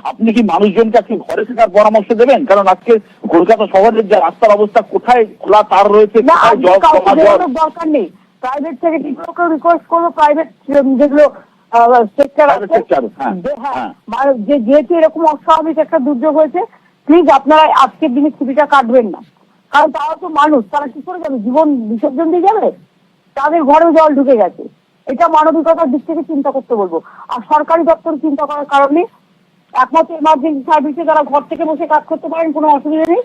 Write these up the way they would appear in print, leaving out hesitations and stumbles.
আপনি কি মানুষজনকে আজকে ঘরে থাকার পরামর্শ দেবেন? কারণ আজকে কলকাতা শহরের যে রাস্তার অবস্থা, কোথায় খোলা তার রয়েছে, কোথায় জল দরকার নেই। প্রাইভেট সেক্টরকে রিকোয়েস্ট করবো, প্রাইভেট যেগুলো সেক্টর আছে, যেহেতু এরকম অস্বাভাবিক একটা দুর্যোগ হয়েছে, প্লিজ আপনারা আজকের দিনে ছুটিটা কাটবেন না। কারণ তারা তো মানুষ, তারা কি করে যাবে? জীবন বিসর্জন দিয়ে যাবে? তাদের ঘরেও জল ঢুকে গেছে। এটা মানবিকতার দিক থেকে চিন্তা করতে বলবো। আর সরকারি দপ্তর চিন্তা করার কারণে একমাত্র এমার্জেন্সি সার্ভিসে যারা ঘর থেকে বসে কাজ করতে পারেন, কোনো অসুবিধা নেই।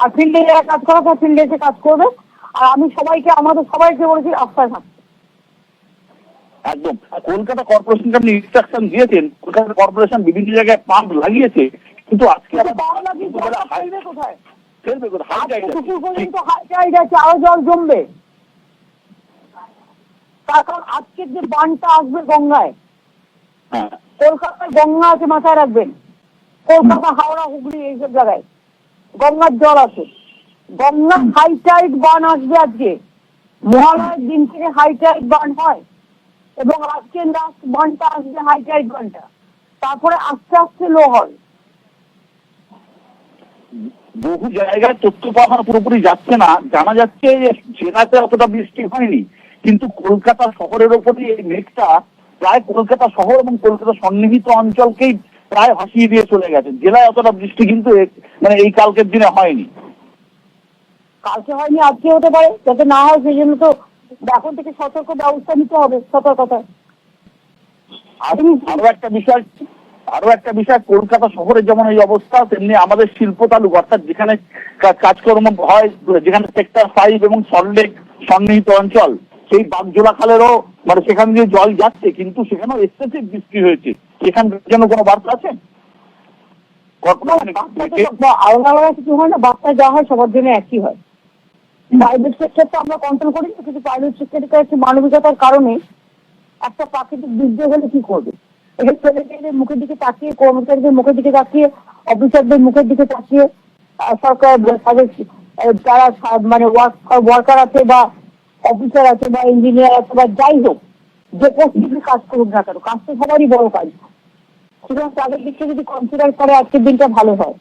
আর ফিল্ডে যারা কাজ করা তারা ফিল্ডে এসে কাজ করবে। আর আমি আমাদের সবাইকে বলেছি রাস্তায় থাকতে। একদম। কলকাতা কর্পোরেশনকে আপনি ইনস্ট্রাকশন দিয়েছেন, কলকাতা কর্পোরেশন বিভিন্ন জায়গায় পাম্প লাগিয়েছে, কিন্তু আজকে কোথায় ফেলবে কোথায়? হাই টাইড আছে, আরো জল জমবে। তার কারণ আজকের যে বানটা আসবে গঙ্গায়, কলকাতায় গঙ্গা আছে, মাথায় রাখবেন। কলকাতা, হাওড়া, হুগলি এইসব জায়গায় গঙ্গার জল আছে। গঙ্গা হাই টাইড বান আসবে আজকে। মহালয়ের দিন থেকে হাই টাইড বান হয় এবং আজকে লাস্ট বানটা আসবে, হাই টাইড বানটা। তারপরে আস্তে আস্তে লো হয়। বহু জায়গায় তথ্য পাওয়া পুরোপুরি যাচ্ছে না। জানা যাচ্ছে যে জেলাতে অতটা বৃষ্টি হয়নি, কিন্তু কলকাতা শহরের ওপরই এই মেঘটা প্রায় কলকাতা শহর এবং কলকাতা সন্নিহিত অঞ্চলকেই প্রায় ভাসিয়ে দিয়ে চলে গেছে। জেলায় অতটা বৃষ্টি কিন্তু মানে এই কালকের দিনে হয়নি। কালকে হয়নি, আজকে হতে পারে। যাতে না হয় সেই জন্য তো এখন থেকে সতর্ক ব্যবস্থা নিতে হবে, সতর্কতায়। আরো একটা বিষয়, কলকাতা শহরে যেমন এই অবস্থা, তেমনি আমাদের শিল্প তালুক, অর্থাৎ যেখানে কাজকর্ম হয়, যেখানে সেক্টর 5 এবং সল্টলেক সন্নিহিত অঞ্চল, সেই বাগজোলা খালেরও মানে সেখান দিয়ে জল যাচ্ছে, কিন্তু সেখানেও এক্সেসিভ বৃষ্টি হয়েছে। সেখানকার জন্য কোনো বার্তা আছে? আলাদা আলাদা কিছু হয় না, বার্তা যা হয় সবার জন্য একই হয়। প্রাইভেট সেক্টর তো আমরা কন্ট্রোল করি না, কিন্তু প্রাইভেট সেক্টরটা একটু মানবিকতার কারণে একটা প্রাকৃতিক দুর্যোগ হলে কি করবে? এটা ছেলেমেয়েদের মুখের দিকে তাকিয়ে, কর্মচারীদের মুখের দিকে তাকিয়ে, অফিসারদের মুখের দিকে তাকিয়ে সরকার যারা মানে ওয়ার্কার আছে বা অফিসার আছে বা ইঞ্জিনিয়ার আছে বা যাই হোক, যে পোস্টে কাজ করুক না কেন, কাজ তো সবারই বড় কাজ। সুতরাং তাদের দিক থেকে যদি কনসিডার করে আজকের দিনটা ভালো হয়।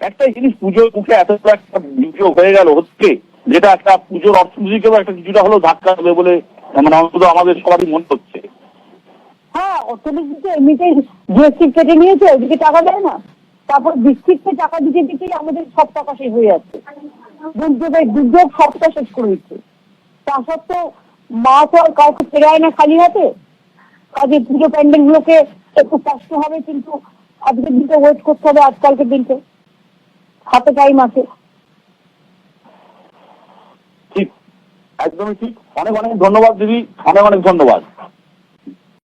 একটা জিনিস, পুজোর মুখে এত একটা দুর্যোগ হয়ে গেল হচ্ছে, যেটা একটা পুজোর অর্থনীতিকেও একটা কিছুটা হলেও ধাক্কা দেবে বলে মানে অন্তত আমাদের সবারই মনে হচ্ছে। হ্যাঁ, অর্থনীতিতে এমনিতেই জিএসটি কেটে নিয়েছে, ওইদিকে টাকা দেয় না। তারপর ডিস্ট্রিক্টে টাকা দিতে দিতেই আমাদের সব টাকা শেষ হয়ে যাচ্ছে। দুর্যোগ সবটা শেষ করে দিচ্ছে। তা সত্ত্বেও মা তো আর কাউকে ফেরায় না খালি হাতে। কাজে পুজো প্যান্ডেল গুলোকে একটু কষ্ট হবে, কিন্তু আজকের দিনটা ওয়েট করতে হবে, আজকালকের দিনটা হাতে টাইম আছে। ঠিক, একদমই ঠিক। অনেক অনেক ধন্যবাদ দিদি, অনেক অনেক ধন্যবাদ।